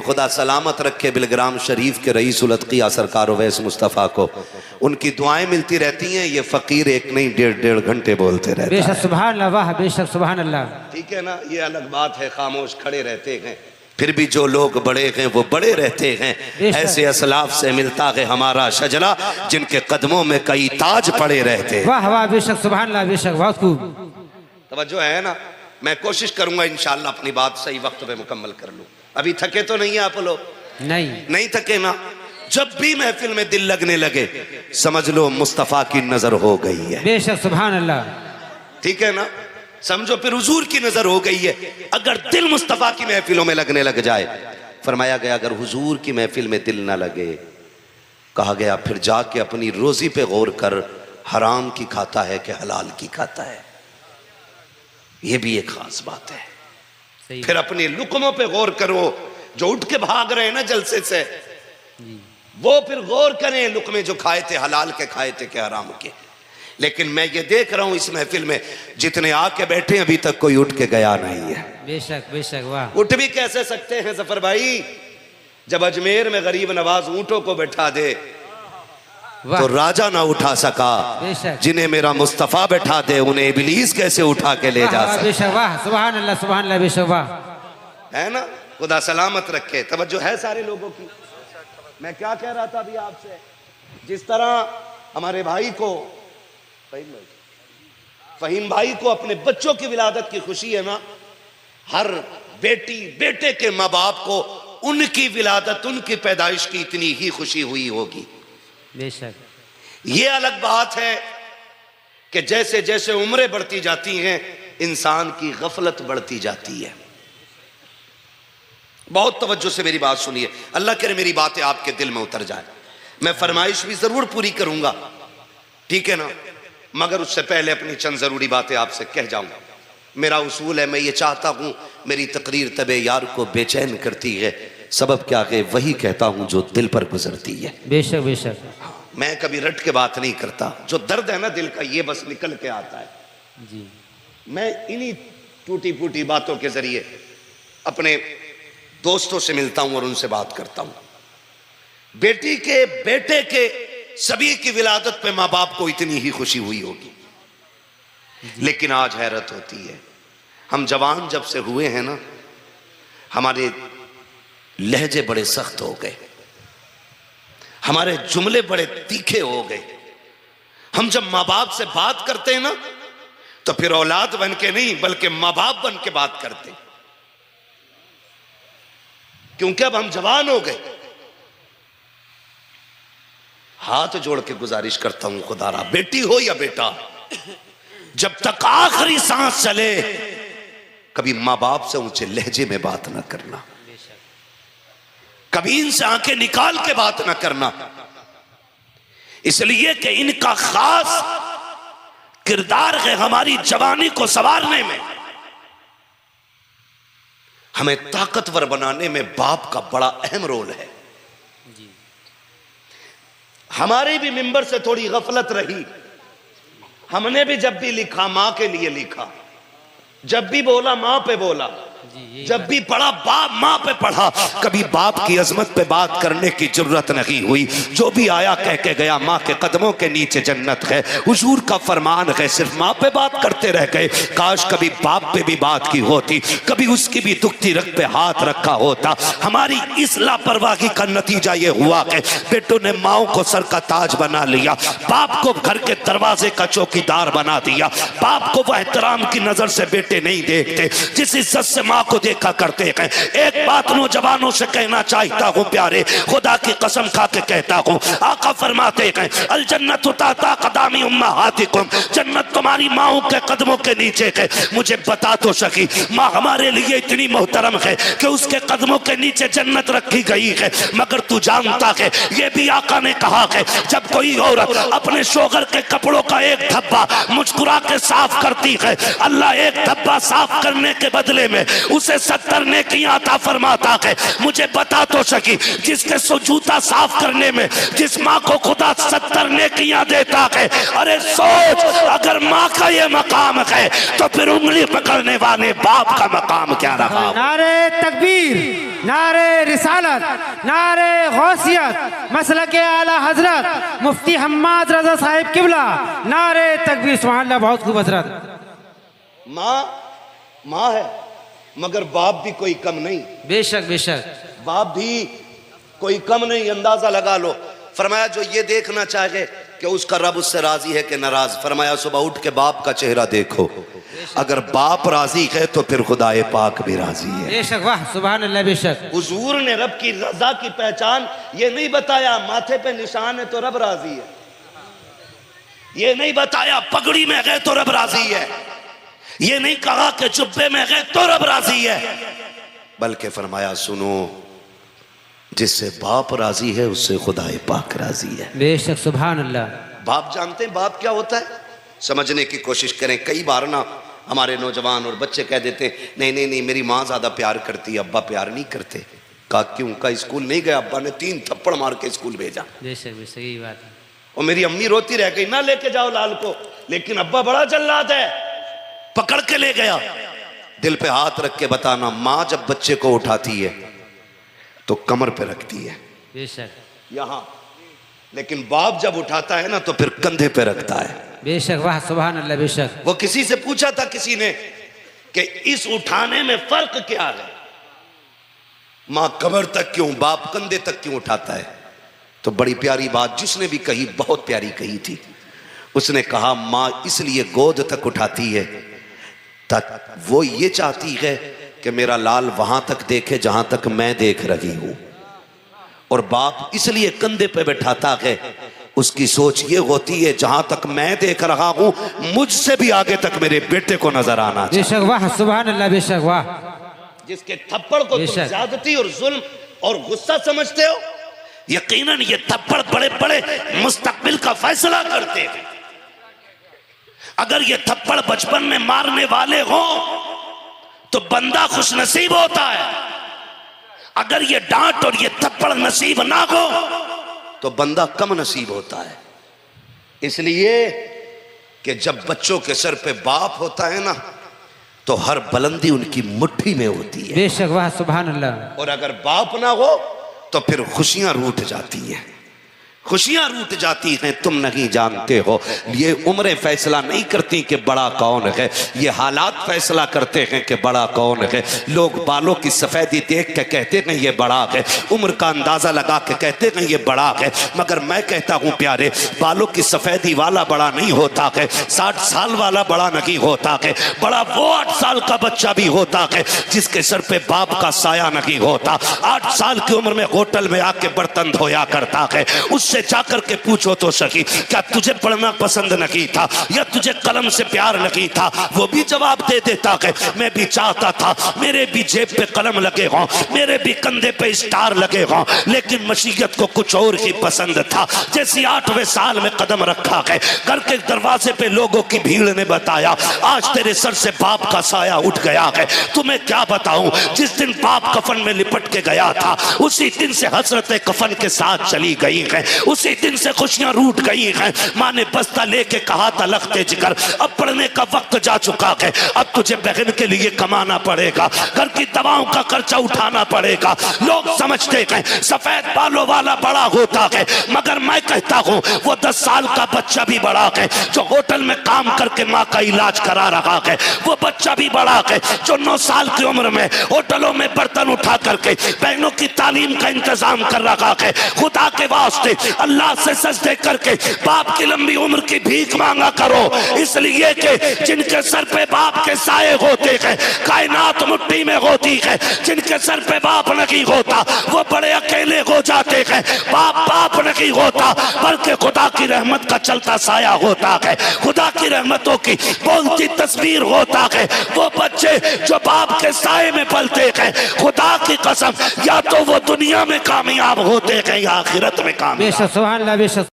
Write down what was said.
खुदा सलामत रखे बिलग्राम शरीफ के रईस उल अतकिया सरकार अवैस मुस्तफ़ा को, उनकी दुआएं मिलती रहती हैं। ये फ़कीर एक नहीं डेढ़ घंटे बोलते रहते हैं। बेशक सुभान अल्लाह, वाह बेशक सुभान अल्लाह। ठीक है ना, ये अलग बात है, खामोश खड़े रहते हैं, फिर भी जो लोग बड़े हैं वो बड़े रहते हैं। ऐसे असलाफ से मिलता है हमारा शजरा, जिनके कदमों में कई ताज पड़े रहते हैं। वाह वाह बेशक सुभान अल्लाह, बेशक बहुत खूब। तवज्जो है ना। मैं कोशिश करूंगा इंशाअल्लाह अपनी बात सही वक्त पे मुकम्मल कर लूं। अभी थके तो नहीं आप लोग? नहीं थके ना। जब भी महफिल में दिल लगने लगे समझ लो मुस्तफ़ा की नजर हो गई है। बेशक सुभान अल्लाह। ठीक है ना, समझो फिर हुजूर की नजर हो गई है। अगर दिल मुस्तफ़ा की महफिलों में लगने लग जाए, फरमाया गया अगर हुजूर की महफिल में दिल ना लगे, कहा गया फिर जाके अपनी रोजी पे गौर कर, हराम की खाता है कि हलाल की खाता है। ये भी एक खास बात है। फिर अपने लुकमों पे गौर करो। जो उठ के भाग रहे हैं ना जलसे से, वो फिर गौर करें लुकमे जो खाए थे हलाल के खाए थे कि हराम के। लेकिन मैं ये देख रहा हूं इस महफिल में जितने आके बैठे अभी तक कोई उठ के गया नहीं है। बेशक बेशक वाह। उठ भी कैसे सकते हैं जफर भाई? जब अजमेर में गरीब नवाज ऊंटों को बैठा दे तो राजा ना उठा सका, जिन्हें मेरा मुस्तफा बैठा दे उन्हें इबलीस कैसे उठा के ले जा सकता? बेशक वाह सुभान अल्लाह सुभान अल्लाह, बेशक वाह। है ना, खुदा सलामत रखे। तवज्जो है सारे लोगों की। मैं क्या कह रहा था अभी आपसे, जिस तरह हमारे भाई को फहीम भाई को अपने बच्चों की विलादत की खुशी है ना, हर बेटी बेटे के माँ बाप को उनकी विलादत उनकी पैदाइश की इतनी ही खुशी हुई होगी। बेशक ये अलग बात है कि जैसे जैसे उम्रें बढ़ती जाती हैं इंसान की गफलत बढ़ती जाती है। बहुत तवज्जो से मेरी बात सुनिए, अल्लाह करे मेरी बातें आपके दिल में उतर जाए। मैं फरमाइश भी जरूर पूरी करूंगा, ठीक है ना, मगर उससे पहले अपनी चंद जरूरी बातें आपसे कह जाऊंगा। मेरा उसूल है, मैं ये चाहता हूं मेरी तकरीर तबे यार को बेचैन करती है, सबब क्या है वही कहता हूं जो दिल पर गुजरती है। बेशक बेशक। मैं कभी रट के बात नहीं करता, जो दर्द है ना दिल का ये बस निकल के आता है जी। मैं इन्हीं टूटी फूटी बातों के जरिए अपने दोस्तों से मिलता हूं और उनसे बात करता हूं। बेटी के बेटे के सभी की विलादत पे माँ बाप को इतनी ही खुशी हुई होगी, लेकिन आज हैरत होती है, हम जवान जब से हुए हैं ना, हमारे लहजे बड़े सख्त हो गए, हमारे जुमले बड़े तीखे हो गए। हम जब माँ बाप से बात करते हैं ना तो फिर औलाद बन के नहीं बल्कि माँ बाप बन के बात करते हैं, क्योंकि अब हम जवान हो गए। हाथ जोड़ के गुजारिश करता हूं खुदारा, बेटी हो या बेटा, जब तक आखिरी सांस चले कभी माँ बाप से ऊंचे लहजे में बात ना करना, कभी इनसे आंखें निकाल के बात ना करना, इसलिए कि इनका खास किरदार है हमारी जवानी को संवारने में, हमें ताकतवर बनाने में बाप का बड़ा अहम रोल है। हमारी भी मिंबर से थोड़ी गफलत रही, हमने भी जब भी लिखा मां के लिए लिखा, जब भी बोला मां पे बोला, जब भी पढ़ा बाप मां पे पढ़ा, कभी बाप की अजमत पे बात करने की जरूरत नहीं हुई। जो भी आया कह के गया मां के कदमों के नीचे जन्नत है, हुजूर का फरमान है, सिर्फ मां पे बात करते रह गए। काश कभी बाप पे भी बात की होती, कभी उसकी भी दुखती रग पे हाथ रखा होता। हमारी इस लापरवाही का नतीजा ये हुआ कि बेटों ने माओ को सर का ताज बना लिया, बाप को घर के दरवाजे का चौकीदार बना दिया, बाप को वह एहतराम की नजर से बेटे नहीं देखते जिस इज्जत से माँ को देखा करते हैं। एक बात नौजवानों से कहना चाहता हूँ प्यारे, खुदा की कसम खा के कहता हूँ, आका फरमाते हैं अल जन्नतु ताता कदामी उम्महातिकुम, जन्नत तुम्हारी माओं के कदमों के नीचे है। मुझे बता तो सकी माँ हमारे लिए इतनी मोहतरम है कि उसके कदमों के नीचे जन्नत रखी गई है, मगर तू जानता है ये भी आका ने कहा है जब कोई औरत अपने शोहर के कपड़ों का एक धब्बा मुस्कुरा के साफ करती है, अल्लाह एक धब्बा साफ करने के बदले में उसे 70 नेकियां अता फरमाता है। मुझे बता तो सकी, जिसके जूता साफ करने में जिस माँ को खुदा 70 नेकियां देता है, अरे सोच अगर माँ का ये मकाम है तो फिर उंगली पकड़ने वाले बाप का मकाम क्या रहा। नारे तकबीर, नारे रिसालत, नारे गौसियत, मसलके आला हजरत मुफ्ती हम्माद रजा साहिब किबला, नारे तकबीर, सुभान अल्लाह। बहुत खूब हजरत। माँ है मगर बाप भी कोई कम नहीं। बेशक बेशक, बाप भी कोई कम नहीं, अंदाजा लगा लो। फरमाया जो ये देखना चाहे कि उसका रब उससे राजी है कि नाराज, फरमाया सुबह उठ के बाप का चेहरा देखो, अगर बाप राजी है तो फिर खुदाए पाक भी राजी है। बेशक, वाह सुभान अल्लाह। बेशक हुजूर ने रब की रजा की पहचान ये नहीं बताया माथे पे निशान है तो रब राजी है, ये नहीं बताया पगड़ी में गए तो रब राजी है, ये नहीं कहा कि जुब्बे में गए तो रब राजी है, बल्कि फरमाया सुनो जिससे बाप राजी है उससे खुदाए पाक राजी है। बेशक, सुभान अल्लाह। बाप जानते हैं बाप क्या होता है, समझने की कोशिश करें। कई बार ना हमारे नौजवान और बच्चे कह देते हैं नहीं नहीं नहीं मेरी माँ ज्यादा प्यार करती है, अब्बा प्यार नहीं करते। कहा क्यों? का स्कूल नहीं गया, अब्बा ने 3 थप्पड़ मार के स्कूल भेजा। बेशक बेशक, यही बात है। और मेरी अम्मी रोती रह गई ना लेके जाओ लाल को, लेकिन अब्बा बड़ा जल्लाद है, पकड़ के ले गया। दिल पे हाथ रख के बताना, माँ जब बच्चे को उठाती है तो कमर पे रखती है बेशक, यहां, लेकिन बाप जब उठाता है ना तो फिर कंधे पे रखता है। बेशक, वाह सुभान अल्लाह। बेशक, वो किसी से पूछा था किसी ने कि इस उठाने में फर्क क्या है, मां कमर तक क्यों, बाप कंधे तक क्यों उठाता है? तो बड़ी प्यारी बात जिसने भी कही, बहुत प्यारी कही थी। उसने कहा मां इसलिए गोद तक उठाती है तक वो ये चाहती है कि मेरा लाल वहां तक देखे जहां तक मैं देख रही हूं, और बाप इसलिए कंधे पे बैठाता है, उसकी सोच ये होती है जहां तक मैं देख रहा हूं मुझसे भी आगे तक मेरे बेटे को नजर आना चाहिए। बेशक, वाह सुभान अल्लाह। बेशक, वाह। जिसके थप्पड़ को तुम ज्यादती और जुल्म और गुस्सा समझते हो, यकीनन ये थप्पड़ बड़े बड़े मुस्तकबिल का फैसला करते हैं। अगर ये थप्पड़ बचपन में मारने वाले हो तो बंदा खुशनसीब होता है, अगर ये डांट और ये थप्पड़ नसीब ना हो तो बंदा कम नसीब होता है। इसलिए कि जब बच्चों के सर पे बाप होता है ना तो हर बुलंदी उनकी मुट्ठी में होती है। बेशक, वाह सुभान अल्लाह। और अगर बाप ना हो तो फिर खुशियां रूठ जाती हैं, खुशियां रूठ जाती हैं। तुम नहीं जानते हो, ये उम्रें फैसला नहीं करती कि बड़ा कौन है, ये हालात फैसला करते हैं कि बड़ा कौन है। लोग बालों की सफेदी देख के कहते हैं ये बड़ा है, उम्र का अंदाजा लगा के कहते हैं ये बड़ा है, मगर मैं कहता हूं प्यारे, बालों की सफेदी वाला बड़ा नहीं होता है, 60 साल वाला बड़ा नहीं होता है। बड़ा वो 8 साल का बच्चा भी होता है जिसके सर पे बाप का साया नहीं होता। 8 साल की उम्र में होटल में आके बर्तन धोया करता है, उससे जाकर के पूछो तो सही क्या तुझे पढ़ना पसंद नहीं था या तुझे कलम से प्यार नहीं था, वो भी जवाब दे देता है मैं भी चाहता था मेरे भी जेब पे कलम लगे हों, मेरे भी कंधे पे स्टार लगे हों, लेकिन मशीयत को कुछ और ही पसंद था। जैसे 8वें साल में कदम रखा है, घर के दरवाजे पे लोगों की भीड़ ने बताया आज तेरे सर से बाप का साया उठ गया है। तुम्हें क्या बताऊं, जिस दिन बाप कफन में लिपट के गया था उसी दिन से हसरतें कफन के साथ चली गई हैं, उसी दिन से खुशियां रूठ गई हैं। माँ ने बस्ता लेके कहा था लखते जिगर अब पढ़ने का वक्त जा चुका है, अब तुझे बहन के लिए कमाना पड़ेगा, घर की दवाओं का खर्चा उठाना पड़ेगा। लोग समझते हैं सफेद बालों वाला बड़ा होता है, मगर मैं कहता हूं वो 10 साल का बच्चा भी बड़ा है जो होटल में काम करके माँ का इलाज करा रहा है, वो बच्चा भी बड़ा है जो 9 साल की उम्र में होटलों में बर्तन उठा करके बहनों की तालीम का इंतजाम कर रहा है। खुदा के वास्ते अल्लाह से सजदे करके बाप की लंबी उम्र की भीख मांगा करो, इसलिए कि जिनके सर पे बाप के साए होते हैं कायनात मुट्ठी में होती है, जिनके सर पे बाप नहीं होता वो बड़े अकेले हो जाते हैं। बाप नहीं होता बल्कि खुदा की रहमत का चलता साया होता है, खुदा की रहमतों की बोलती तस्वीर होता है। वो बच्चे जो बाप के साए में पलते हैं, खुदा की कसम या तो वो दुनिया में कामयाब होते हैं या आखिरत में कामयाब। बेशक, सुभान अल्लाह। बेशक।